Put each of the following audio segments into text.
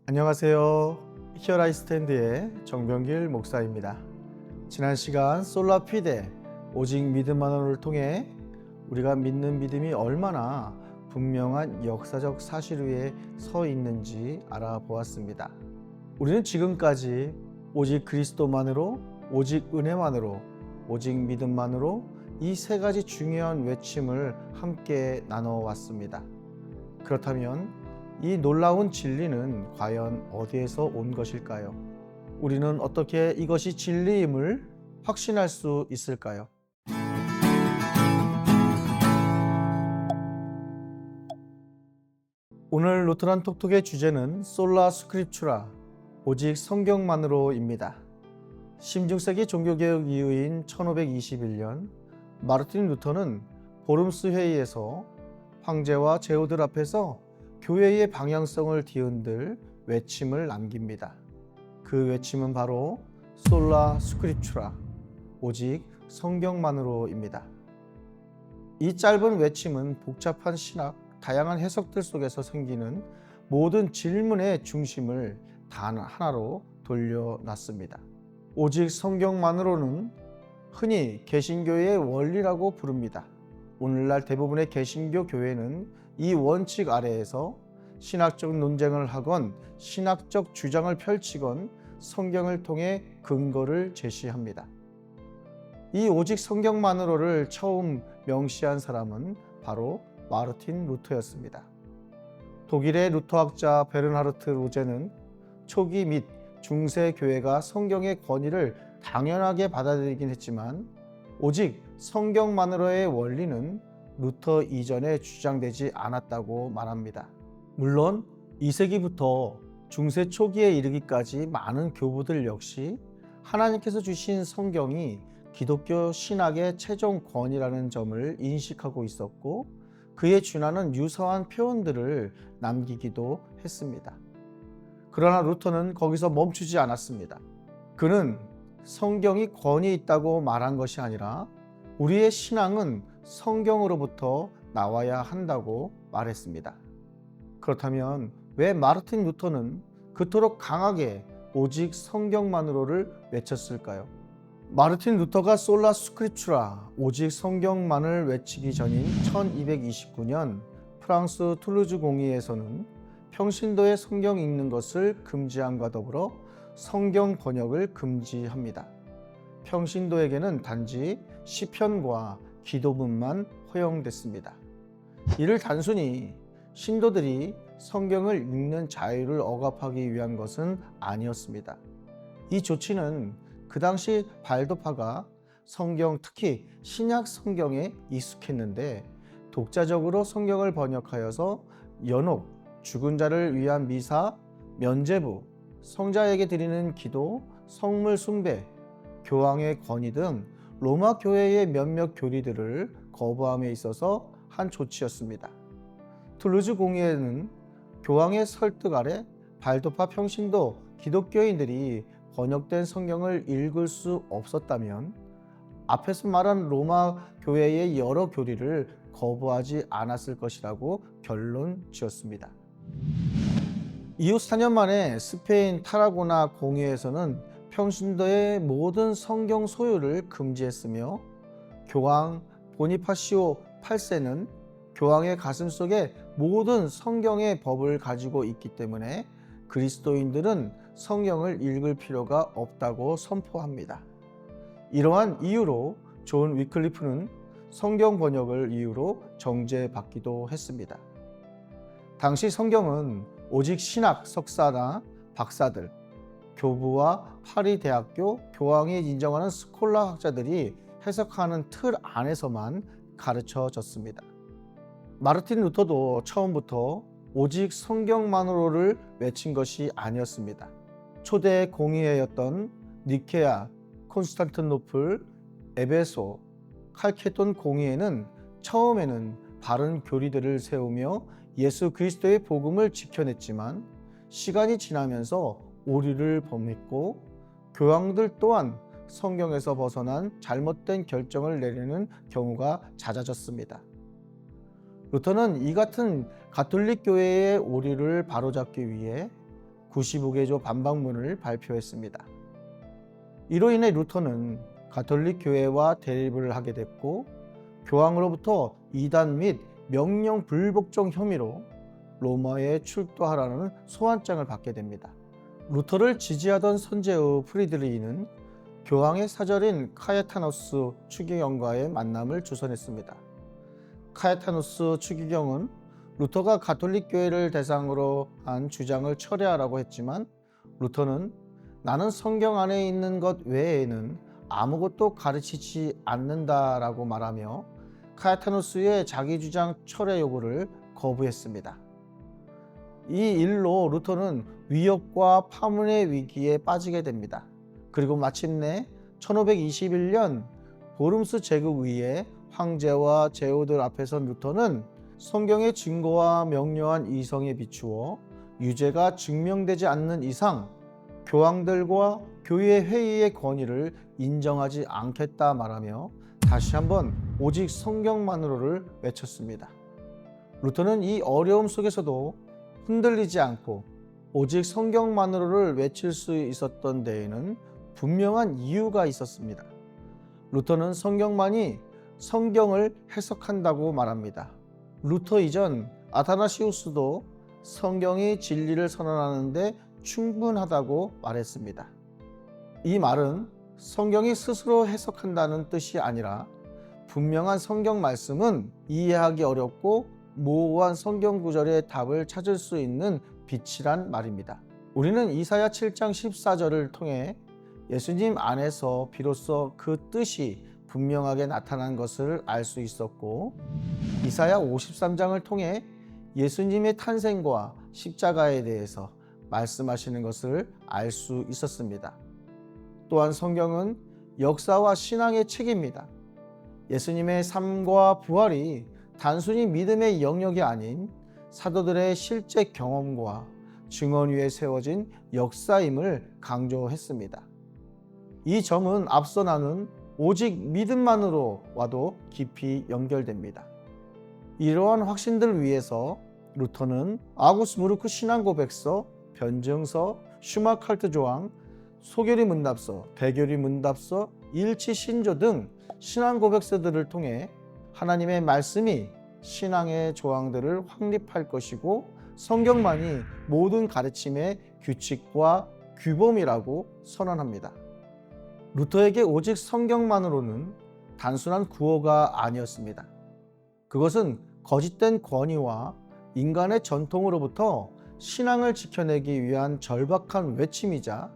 안녕하세요. 히어라이 스탠드의 정병길 목사입니다. 지난 시간 솔라 피데 오직 믿음만으로를 통해 우리가 믿는 믿음이 얼마나 분명한 역사적 사실 위에 서 있는지 알아보았습니다. 우리는 지금까지 오직 그리스도만으로, 오직 은혜만으로, 오직 믿음만으로 이 세 가지 중요한 외침을 함께 나눠왔습니다. 그렇다면 이 놀라운 진리는 과연 어디에서 온 것일까요? 우리는 어떻게 이것이 진리임을 확신할 수 있을까요? 오늘 루터란 톡톡의 주제는 솔라 스크립추라, 오직 성경만으로입니다. 16세기 종교개혁 이후인 1521년 마르틴 루터는 보름스 회의에서 황제와 제후들 앞에서 교회의 방향성을 뒤흔들 외침을 남깁니다. 그 외침은 바로 솔라 스크립추라, 오직 성경만으로입니다. 이 짧은 외침은 복잡한 신학, 다양한 해석들 속에서 생기는 모든 질문의 중심을 단 하나로 돌려놨습니다. 오직 성경만으로는 흔히 개신교의 원리라고 부릅니다. 오늘날 대부분의 개신교 교회는 이 원칙 아래에서 신학적 논쟁을 하건 신학적 주장을 펼치건 성경을 통해 근거를 제시합니다. 이 오직 성경만으로를 처음 명시한 사람은 바로 마르틴 루터였습니다. 독일의 루터학자 베르나르트 로제는 초기 및 중세 교회가 성경의 권위를 당연하게 받아들이긴 했지만 오직 성경만으로의 원리는 루터 이전에 주장되지 않았다고 말합니다. 물론 2세기부터 중세 초기에 이르기까지 많은 교부들 역시 하나님께서 주신 성경이 기독교 신학의 최종 권위라는 점을 인식하고 있었고 그에 준하는 유사한 표현들을 남기기도 했습니다. 그러나 루터는 거기서 멈추지 않았습니다. 그는 성경이 권위 있다고 말한 것이 아니라 우리의 신앙은 성경으로부터 나와야 한다고 말했습니다. 그렇다면 왜 마르틴 루터는 그토록 강하게 오직 성경만으로를 외쳤을까요? 마르틴 루터가 솔라 스크립추라, 오직 성경만을 외치기 전인 1229년 프랑스 툴루즈 공의에서는 평신도에 성경 읽는 것을 금지함과 더불어 성경 번역을 금지합니다. 평신도에게는 단지 시편과 기도문만 허용됐습니다. 이를 단순히 신도들이 성경을 읽는 자유를 억압하기 위한 것은 아니었습니다. 이 조치는 그 당시 발도파가 성경, 특히 신약 성경에 익숙했는데 독자적으로 성경을 번역하여서 연옥, 죽은 자를 위한 미사, 면죄부, 성자에게 드리는 기도, 성물 숭배, 교황의 권위 등 로마 교회의 몇몇 교리들을 거부함에 있어서 한 조치였습니다. 툴루즈 공의회는 교황의 설득 아래 발도파 평신도 기독교인들이 번역된 성경을 읽을 수 없었다면 앞에서 말한 로마 교회의 여러 교리를 거부하지 않았을 것이라고 결론 지었습니다. 이후 4년 만에 스페인 타라고나 공의회에서는 평신도의 모든 성경 소유를 금지했으며 교황 보니파시오 8세는 교황의 가슴 속에 모든 성경의 법을 가지고 있기 때문에 그리스도인들은 성경을 읽을 필요가 없다고 선포합니다. 이러한 이유로 존 위클리프는 성경 번역을 이유로 정죄받기도 했습니다. 당시 성경은 오직 신학 석사나 박사들, 교부와 파리 대학교 교황이 인정하는 스콜라 학자들이 해석하는 틀 안에서만 가르쳐졌습니다. 마르틴 루터도 처음부터 오직 성경만으로를 외친 것이 아니었습니다. 초대 공의회였던 니케아, 콘스탄티노플, 에베소, 칼케돈 공의회는 처음에는 바른 교리들을 세우며 예수 그리스도의 복음을 지켜냈지만 시간이 지나면서 오류를 범했고 교황들 또한 성경에서 벗어난 잘못된 결정을 내리는 경우가 잦아졌습니다. 루터는 이 같은 가톨릭 교회의 오류를 바로잡기 위해 95개조 반박문을 발표했습니다. 이로 인해 루터는 가톨릭 교회와 대립을 하게 됐고 교황으로부터 이단 및 명령 불복종 혐의로 로마에 출두하라는 소환장을 받게 됩니다. 루터를 지지하던 선제후 프리드리히는 교황의 사절인 카예타누스 추기경과의 만남을 주선했습니다. 카예타누스 추기경은 루터가 가톨릭 교회를 대상으로 한 주장을 철회하라고 했지만 루터는 나는 성경 안에 있는 것 외에는 아무것도 가르치지 않는다라고 말하며 카예타누스의 자기 주장 철회 요구를 거부했습니다. 이 일로 루터는 위협과 파문의 위기에 빠지게 됩니다. 그리고 마침내 1521년 보름스 제국 위에 황제와 제후들 앞에 선 루터는 성경의 증거와 명료한 이성에 비추어 유죄가 증명되지 않는 이상 교황들과 교회 회의의 권위를 인정하지 않겠다 말하며 다시 한번 오직 성경만으로를 외쳤습니다. 루터는 이 어려움 속에서도 흔들리지 않고 오직 성경만으로를 외칠 수 있었던 데에는 분명한 이유가 있었습니다. 루터는 성경만이 성경을 해석한다고 말합니다. 루터 이전 아타나시우스도 성경이 진리를 선언하는데 충분하다고 말했습니다. 이 말은 성경이 스스로 해석한다는 뜻이 아니라 분명한 성경 말씀은 이해하기 어렵고 모호한 성경 구절의 답을 찾을 수 있는 빛이란 말입니다. 우리는 이사야 7장 14절을 통해 예수님 안에서 비로소 그 뜻이 분명하게 나타난 것을 알 수 있었고 이사야 53장을 통해 예수님의 탄생과 십자가에 대해서 말씀하시는 것을 알 수 있었습니다. 또한 성경은 역사와 신앙의 책입니다. 예수님의 삶과 부활이 단순히 믿음의 영역이 아닌 사도들의 실제 경험과 증언 위에 세워진 역사임을 강조했습니다. 이 점은 앞서 나눈 오직 믿음만으로 와도 깊이 연결됩니다. 이러한 확신들을 위해서 루터는 아구스부르크 신앙고백서, 변증서, 슈마칼트 조항, 소결의 문답서, 대결의 문답서, 일치신조 등 신앙고백서들을 통해 하나님의 말씀이 신앙의 조항들을 확립할 것이고 성경만이 모든 가르침의 규칙과 규범이라고 선언합니다. 루터에게 오직 성경만으로는 단순한 구호가 아니었습니다. 그것은 거짓된 권위와 인간의 전통으로부터 신앙을 지켜내기 위한 절박한 외침이자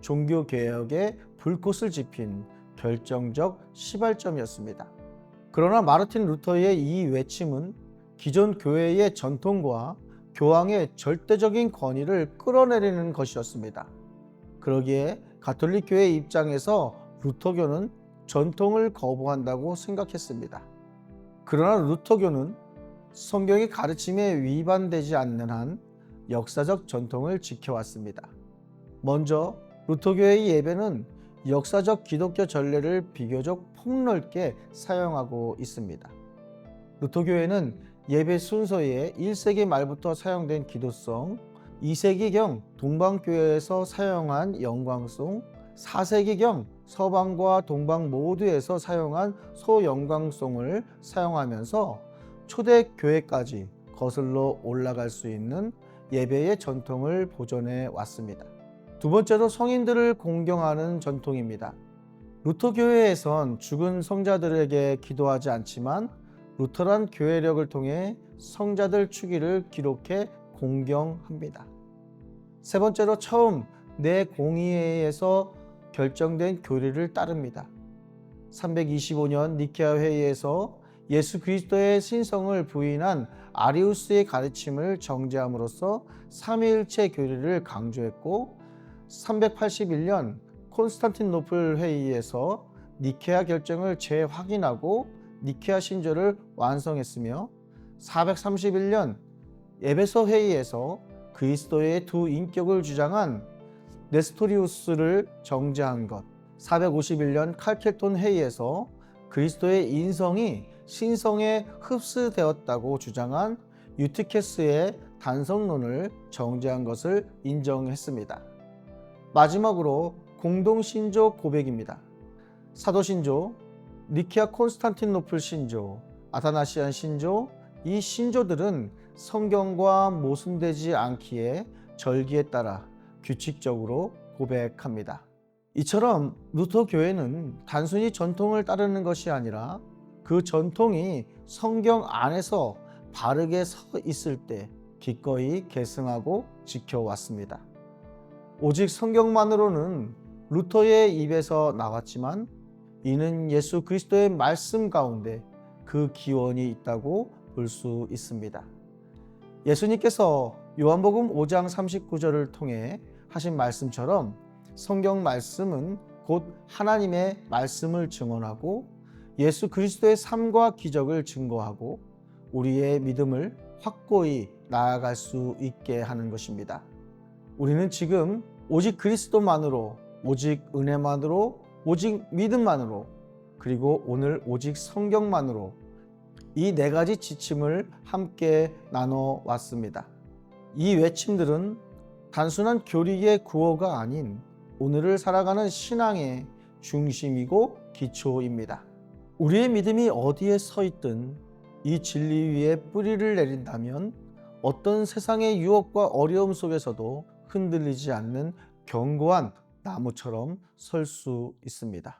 종교개혁의 불꽃을 지핀 결정적 시발점이었습니다. 그러나 마르틴 루터의 이 외침은 기존 교회의 전통과 교황의 절대적인 권위를 끌어내리는 것이었습니다. 그러기에 가톨릭 교회의 입장에서 루터교는 전통을 거부한다고 생각했습니다. 그러나 루터교는 성경의 가르침에 위반되지 않는 한 역사적 전통을 지켜왔습니다. 먼저 루터교회의 예배는 역사적 기독교 전례를 비교적 폭넓게 사용하고 있습니다. 루터교회는 예배 순서에 1세기 말부터 사용된 기도송, 2세기경 동방교회에서 사용한 영광송, 4세기경 서방과 동방 모두에서 사용한 소영광송을 사용하면서 초대교회까지 거슬러 올라갈 수 있는 예배의 전통을 보존해 왔습니다. 두 번째로 성인들을 공경하는 전통입니다. 루터교회에선 죽은 성자들에게 기도하지 않지만 루터란 교회력을 통해 성자들 추기를 기록해 공경합니다. 세 번째로 처음 내공의회에서 결정된 교리를 따릅니다. 325년 니케아 회의에서 예수 그리스도의 신성을 부인한 아리우스의 가르침을 정죄함으로써 삼위일체 교리를 강조했고 381년 콘스탄티노플 회의에서 니케아 결정을 재확인하고 니케아 신조를 완성했으며 431년 에베소 회의에서 그리스도의 두 인격을 주장한 네스토리우스를 정죄한 것, 451년 칼케톤 회의에서 그리스도의 인성이 신성에 흡수되었다고 주장한 유티케스의 단성론을 정제한 것을 인정했습니다. 마지막으로 공동신조 고백입니다. 사도신조, 니케아 콘스탄티노플 신조, 아타나시안 신조, 이 신조들은 성경과 모순되지 않기에 절기에 따라 규칙적으로 고백합니다. 이처럼 루터 교회는 단순히 전통을 따르는 것이 아니라 그 전통이 성경 안에서 바르게 서 있을 때 기꺼이 계승하고 지켜왔습니다. 오직 성경만으로는 루터의 입에서 나왔지만 이는 예수 그리스도의 말씀 가운데 그 기원이 있다고 볼 수 있습니다. 예수님께서 요한복음 5장 39절을 통해 하신 말씀처럼 성경 말씀은 곧 하나님의 말씀을 증언하고 예수 그리스도의 삶과 기적을 증거하고 우리의 믿음을 확고히 나아갈 수 있게 하는 것입니다. 우리는 지금 오직 그리스도만으로, 오직 은혜만으로, 오직 믿음만으로, 그리고 오늘 오직 성경만으로 이 네 가지 지침을 함께 나눠 왔습니다. 이 외침들은 단순한 교리의 구호가 아닌 오늘을 살아가는 신앙의 중심이고 기초입니다. 우리의 믿음이 어디에 서 있든 이 진리 위에 뿌리를 내린다면 어떤 세상의 유혹과 어려움 속에서도 흔들리지 않는 견고한 나무처럼 설 수 있습니다.